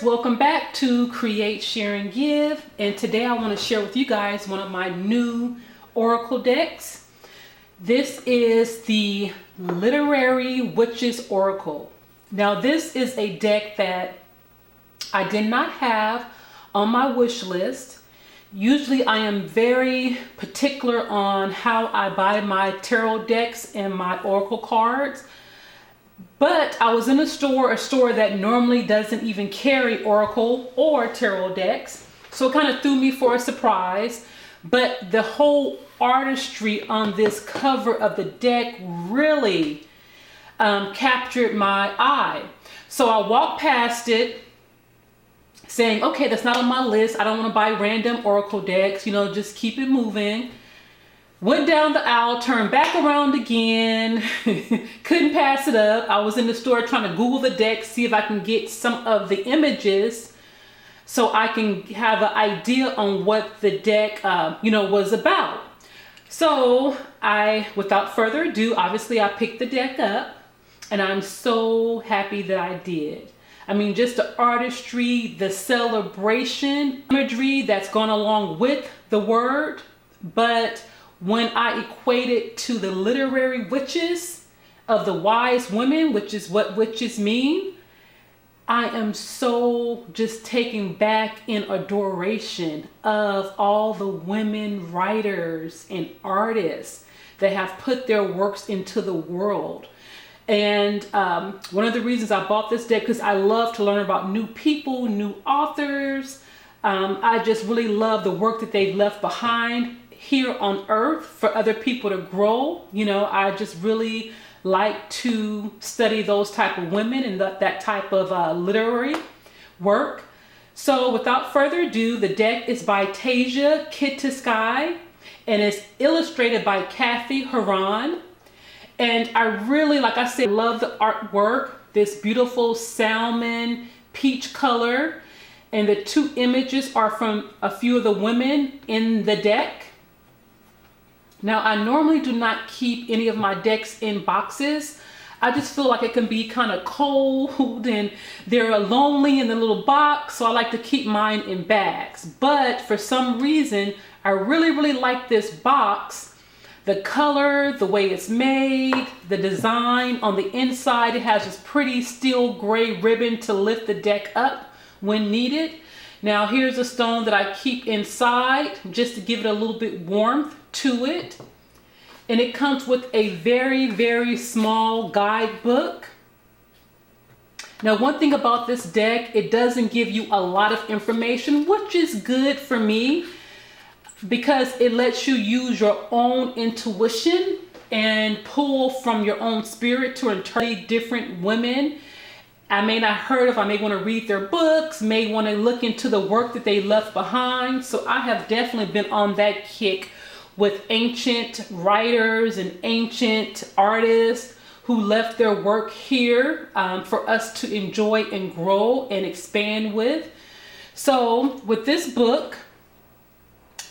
viewers, welcome back to Create, Share, and Give. And today I want to share with you guys one of my new Oracle decks. This is the Literary Witches Oracle. Now this is a deck that I did not have on my wish list. Usually I am very particular on how I buy my tarot decks and my Oracle cards. But I was in a store that normally doesn't even carry Oracle or tarot decks. So it kind of threw me for a surprise. But the whole artistry on this cover of the deck really captured my eye. So I walked past it saying, okay, that's not on my list. I don't want to buy random Oracle decks, just keep it moving. Went down the aisle, turned back around again, couldn't pass it up. I was in the store trying to Google the deck, see if I can get some of the images so I can have an idea on what the deck, was about. So without further ado, obviously I picked the deck up and I'm so happy that I did. I mean, just the artistry, the celebration imagery that's gone along with the word, but when I equate it to the literary witches of the wise women, which is what witches mean, I am so just taken back in adoration of all the women writers and artists that have put their works into the world. And one of the reasons I bought this deck, because I love to learn about new people, new authors. I just really love the work that they've left behind here on earth for other people to grow. I just really like to study those type of women and that type of literary work. So without further ado, the deck is by Tasia Kittiskai and it's illustrated by Kathy Haran. And I really, like I said, love the artwork, this beautiful salmon peach color. And the two images are from a few of the women in the deck. Now, I normally do not keep any of my decks in boxes. I just feel like it can be kind of cold and they're lonely in the little box. So I like to keep mine in bags. But for some reason, I really, really like this box. The color, the way it's made, the design on the inside, it has this pretty steel gray ribbon to lift the deck up when needed. Now here's a stone that I keep inside just to give it a little bit warmth to it. And it comes with a very, very small guidebook. Now one thing about this deck, it doesn't give you a lot of information, which is good for me because it lets you use your own intuition and pull from your own spirit to interpret different women. I may not heard of, I may want to read their books, may want to look into the work that they left behind. So I have definitely been on that kick with ancient writers and ancient artists who left their work here for us to enjoy and grow and expand with. So with this book,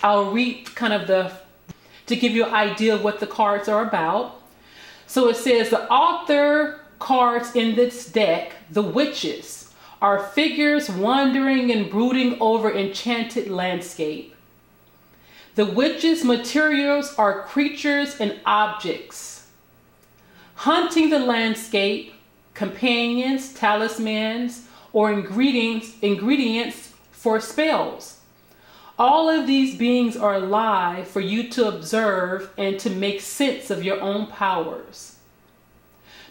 I'll read kind of to give you an idea of what the cards are about. So it says the author cards in this deck, the witches, are figures wandering and brooding over enchanted landscape. The witches' materials are creatures and objects, hunting the landscape, companions, talismans, or ingredients for spells. All of these beings are alive for you to observe and to make sense of your own powers.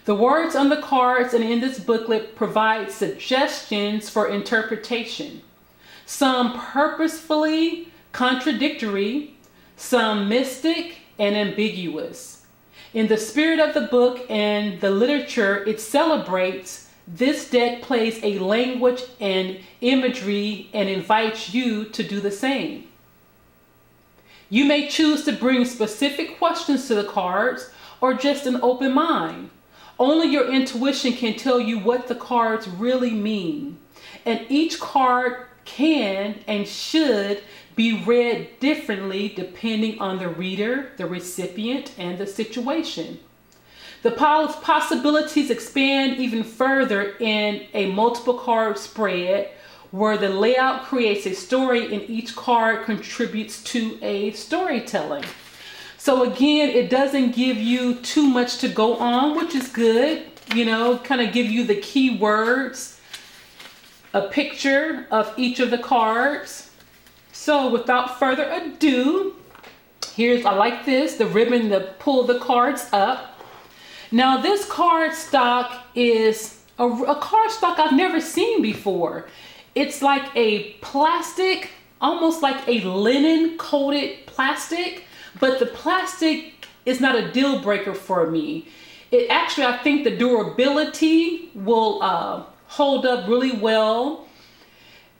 The words on the cards and in this booklet provide suggestions for interpretation, some purposefully contradictory, some mystic and ambiguous. In the spirit of the book and the literature it celebrates, this deck plays a language and imagery and invites you to do the same. You may choose to bring specific questions to the cards or just an open mind. Only your intuition can tell you what the cards really mean. And each card can and should be read differently depending on the reader, the recipient, and the situation. The possibilities expand even further in a multiple card spread where the layout creates a story and each card contributes to a storytelling. So again, it doesn't give you too much to go on, which is good. You know, kind of give you the key words, a picture of each of the cards. So without further ado, I like this, the ribbon to pull the cards up. Now this card stock is a card stock I've never seen before. It's like a plastic, almost like a linen coated plastic, but the plastic is not a deal breaker for me. It actually, I think the durability will hold up really well.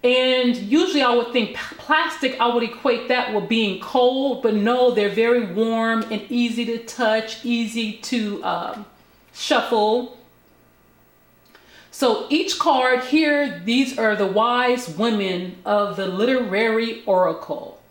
And usually I would think plastic, I would equate that with being cold, but no, they're very warm and easy to touch, easy to shuffle. So each card here, these are the wise women of the literary oracle.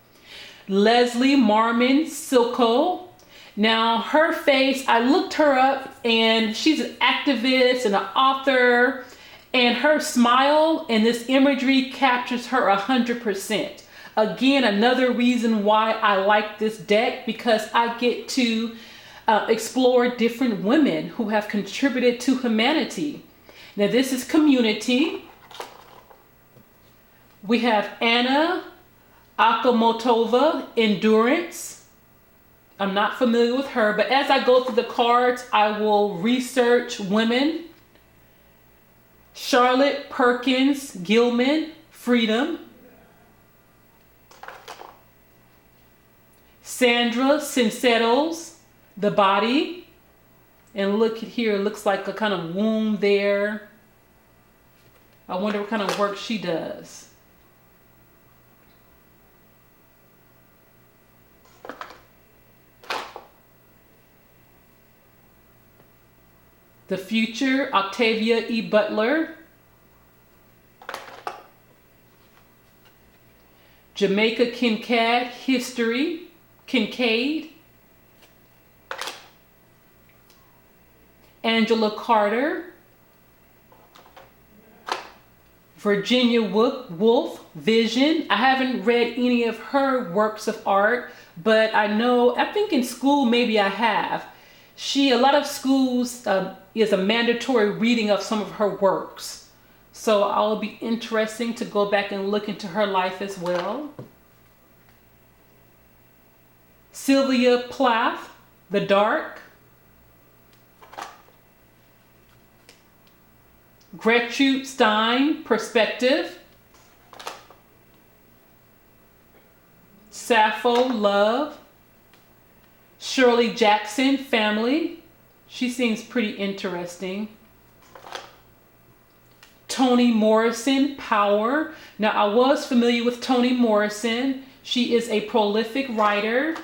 Leslie Marmon Silko. Now her face, I looked her up and she's an activist and an author, and her smile and this imagery captures her 100%. Again, another reason why I like this deck, because I get to explore different women who have contributed to humanity. Now this is community. We have Anna Akhmotova, endurance. I'm not familiar with her, but as I go through the cards, I will research women. Charlotte Perkins Gilman, freedom. Sandra Sinceros, the body. And look at here, it looks like a kind of womb there. I wonder what kind of work she does. The future, Octavia E. Butler. Jamaica Kincaid, history, Kincaid. Angela Carter. Virginia Woolf, vision. I haven't read any of her works of art, but I think in school maybe I have. A lot of schools is a mandatory reading of some of her works. So I'll be interesting to go back and look into her life as well. Sylvia Plath, the dark. Gertrude Stein, perspective. Sappho, love. Shirley Jackson, family. She seems pretty interesting. Toni Morrison, power. Now I was familiar with Toni Morrison. She is a prolific writer.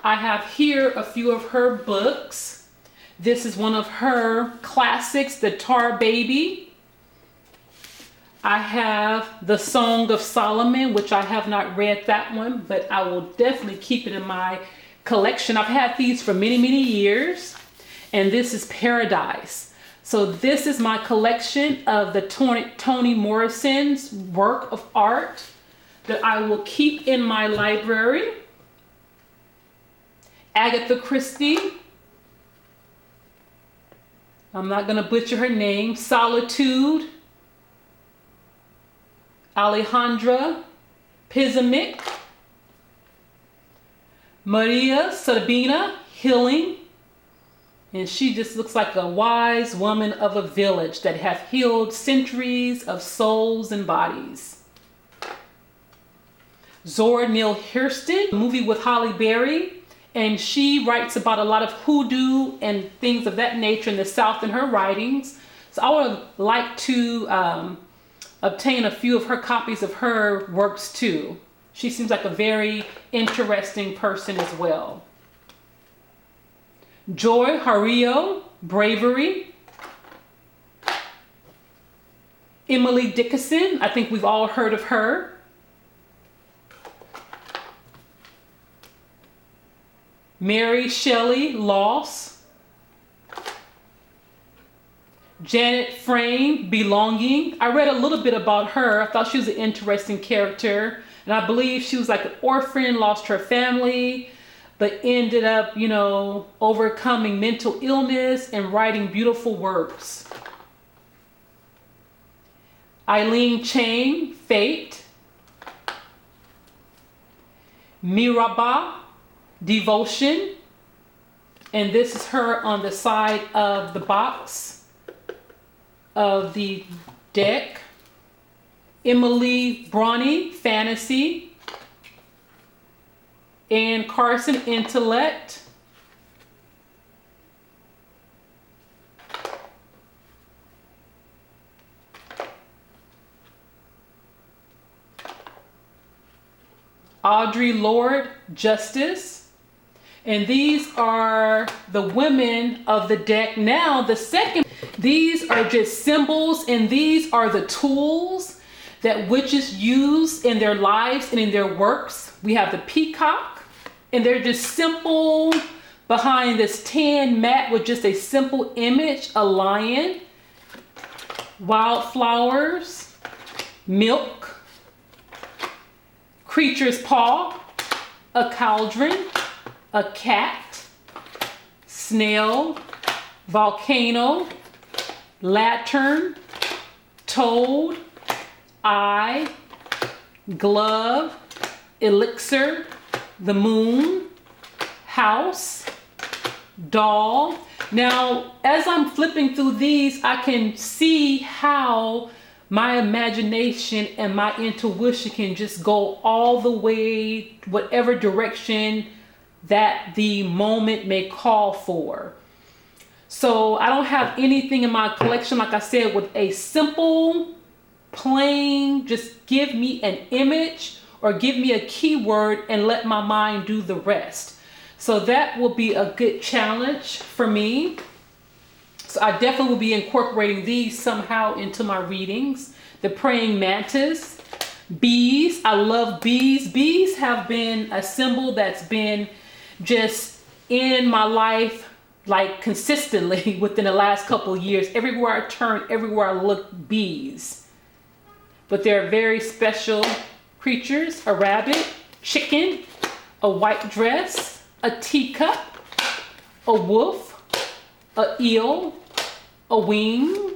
I have here a few of her books. This is one of her classics, The Tar Baby. I have The Song of Solomon, which I have not read that one, but I will definitely keep it in my collection. I've had these for many, many years. And this is Paradise. So this is my collection of the Toni Morrison's work of art that I will keep in my library. Agatha Christie. I'm not going to butcher her name. Solitude. Alejandra Pizamic. Maria Sabina, healing. And she just looks like a wise woman of a village that have healed centuries of souls and bodies. Zora Neale Hurston, a movie with Halle Berry. And she writes about a lot of hoodoo and things of that nature in the South in her writings. So I would like to obtain a few of her copies of her works too. She seems like a very interesting person as well. Joy Harjo, bravery. Emily Dickinson, I think we've all heard of her. Mary Shelley, loss. Janet Frame, Belonging. I read a little bit about her. I thought she was an interesting character. And I believe she was like an orphan, lost her family, but ended up, you know, overcoming mental illness and writing beautiful works. Eileen Chang, Fate. Miraba, Devotion. And this is her on the side of the box of the deck. Emily Bronte, Fantasy. Ann Carson, Intellect. Audre Lorde, Justice. And these are the women of the deck. Now, the second, these are just symbols, and these are the tools that witches use in their lives and in their works. We have the peacock, and they're just simple behind this tan mat with just a simple image, a lion, wildflowers, milk, creature's paw, a cauldron, a cat, snail, volcano, lantern, toad, eye, glove, elixir, the moon, house, doll. Now, as I'm flipping through these, I can see how my imagination and my intuition can just go all the way, whatever direction that the moment may call for. So I don't have anything in my collection, like I said, with a simple, plain, just give me an image or give me a keyword and let my mind do the rest. So that will be a good challenge for me. So I definitely will be incorporating these somehow into my readings. The praying mantis, bees. I love bees. Bees have been a symbol that's been just in my life like consistently within the last couple of years. Everywhere I turn, everywhere I look, bees. But they're very special creatures. A rabbit, chicken, a white dress, a teacup, a wolf, a eel, a wing,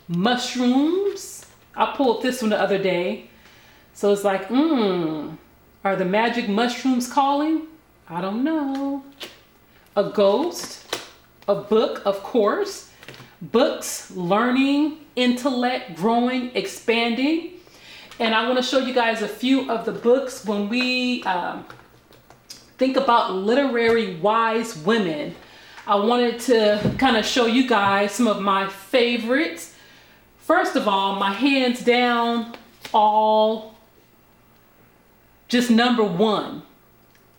mushrooms. I pulled this one the other day. So it's like, are the magic mushrooms calling? I don't know. A ghost, a book, of course. Books, learning, intellect, growing, expanding. And I want to show you guys a few of the books when we think about literary wise women. I wanted to kind of show you guys some of my favorites. First of all, my hands down, all just number one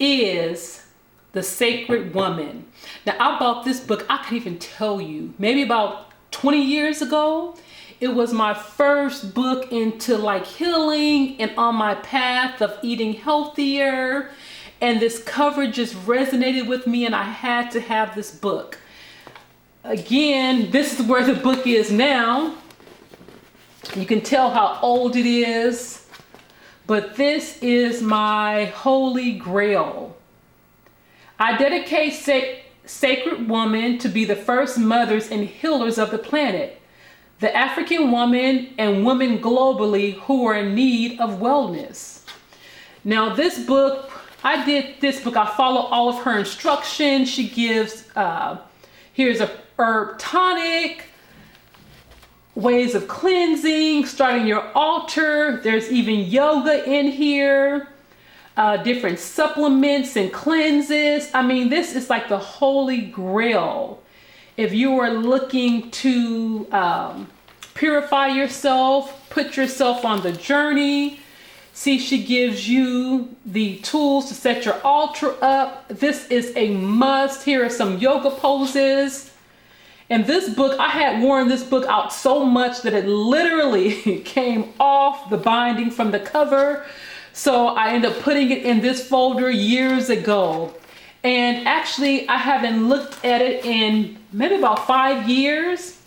is The Sacred Woman. Now, I bought this book, I can even tell you, maybe about 20 years ago. It was my first book into like healing and on my path of eating healthier. And this cover just resonated with me and I had to have this book. Again, this is where the book is now. You can tell how old it is. But this is my holy grail. I dedicate Sacred Woman to be the first mothers and healers of the planet, the African woman and women globally who are in need of wellness. Now this book, I did this book, I follow all of her instructions. She gives, here's a herb tonic, ways of cleansing, starting your altar. There's even yoga in here, different supplements and cleanses. I mean, this is like the holy grail. If you are looking to purify yourself, put yourself on the journey. See, she gives you the tools to set your altar up. This is a must. Here are some yoga poses. And this book, I had worn this book out so much that it literally came off the binding from the cover. So I ended up putting it in this folder years ago. And actually, I haven't looked at it in maybe about 5 years.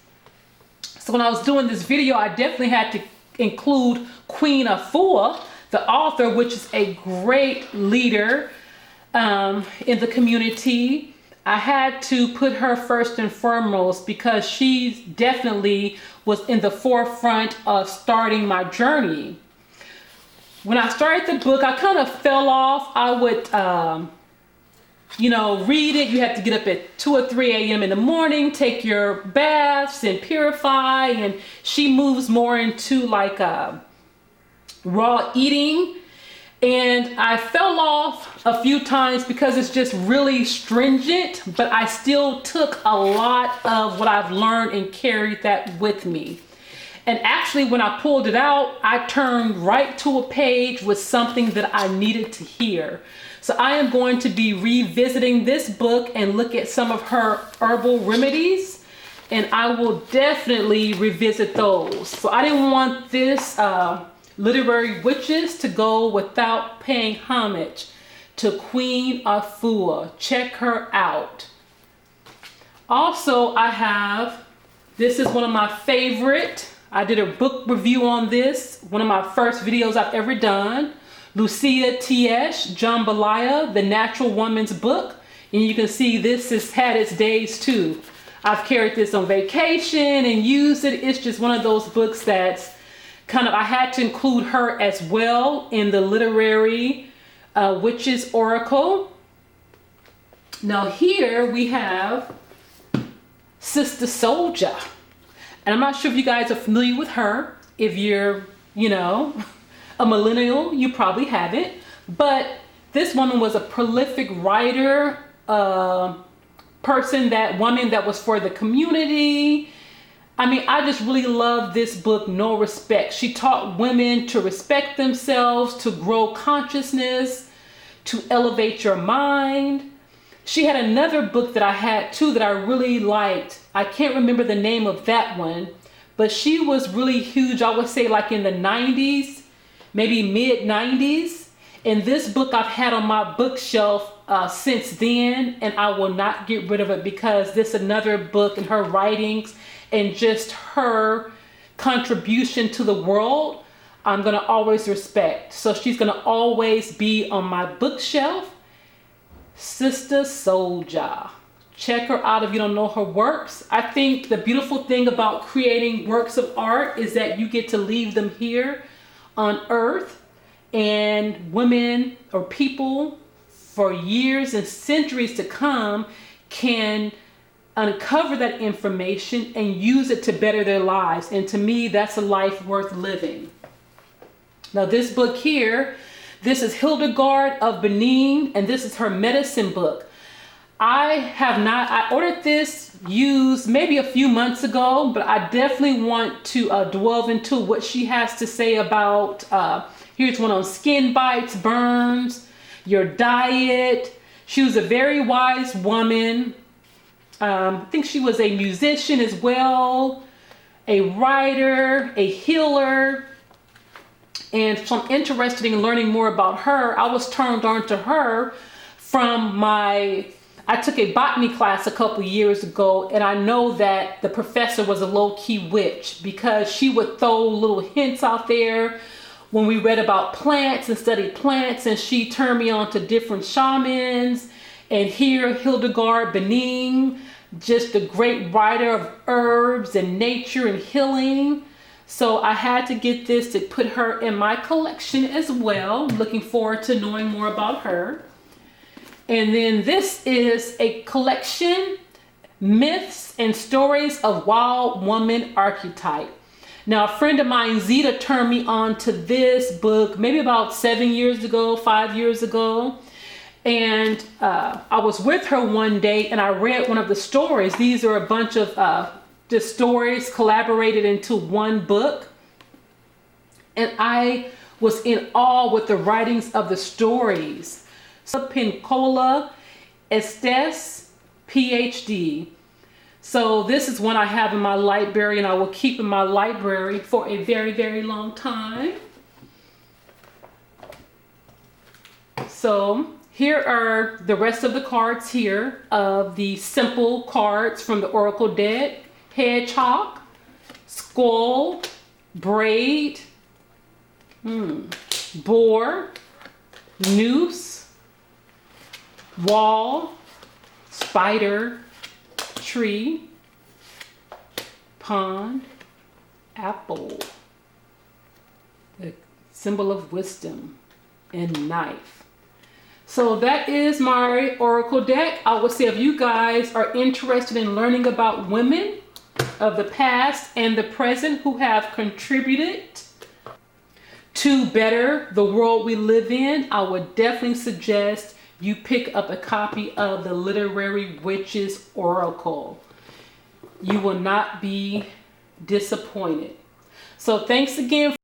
So when I was doing this video, I definitely had to include Queen Afua, the author, which is a great leader in the community. I had to put her first and foremost because she definitely was in the forefront of starting my journey. When I started the book, I kind of fell off. I would, read it. You have to get up at 2 or 3 a.m. in the morning, take your baths and purify. And she moves more into like raw eating. And I fell off a few times because it's just really stringent, but I still took a lot of what I've learned and carried that with me. And actually, when I pulled it out, I turned right to a page with something that I needed to hear. So I am going to be revisiting this book and look at some of her herbal remedies, and I will definitely revisit those. So I didn't want this Literary Witches to go without paying homage to Queen Afua. Check her out. Also, this is one of my favorite. I did a book review on this, one of my first videos I've ever done. Lucia T.S. Jambalaya, The Natural Woman's Book. And you can see this has had its days too. I've carried this on vacation and used it. It's just one of those books that's I had to include her as well in the Literary Witches Oracle. Now here we have Sister Soldier. And I'm not sure if you guys are familiar with her. If you're, a millennial, you probably haven't. But this woman was a prolific writer, woman that was for the community. I mean, I just really love this book, No Respect. She taught women to respect themselves, to grow consciousness, to elevate your mind. She had another book that I had too that I really liked. I can't remember the name of that one, but she was really huge. I would say like in the 90s, maybe mid 90s. And this book I've had on my bookshelf since then, and I will not get rid of it because this is another book in her writings and just her contribution to the world, I'm gonna always respect. So she's gonna always be on my bookshelf. Sister Soldier. Check her out if you don't know her works. I think the beautiful thing about creating works of art is that you get to leave them here on earth, and women or people for years and centuries to come can uncover that information and use it to better their lives. And to me, that's a life worth living. Now this book here, this is Hildegard of Benin, and this is her medicine book. I ordered this used maybe a few months ago, but I definitely want to delve into what she has to say about, here's one on skin bites, burns, your diet. She was a very wise woman. I think she was a musician as well, a writer, a healer. And so I'm interested in learning more about her. I was turned on to her from I took a botany class a couple years ago, and I know that the professor was a low-key witch because she would throw little hints out there when we read about plants and studied plants, and she turned me on to different shamans. And here, Hildegard Benin, just a great writer of herbs and nature and healing. So I had to get this to put her in my collection as well. Looking forward to knowing more about her. And then this is a collection, Myths and Stories of Wild Woman Archetype. Now, a friend of mine, Zita, turned me on to this book maybe about 5 years ago. And I was with her one day and I read one of the stories. These are a bunch of the stories collaborated into one book. And I was in awe with the writings of the stories. Pincola Estes, PhD. So this is one I have in my library, and I will keep in my library for a very, very long time. So here are the rest of the cards here of the simple cards from the Oracle deck. Hedgehog, skull, braid, boar, noose, wall, spider, tree, pond, apple, the symbol of wisdom, and knife. So that is my oracle deck. I would say if you guys are interested in learning about women of the past and the present who have contributed to better the world we live in, I would definitely suggest you pick up a copy of the Literary Witches Oracle. You will not be disappointed. So thanks again.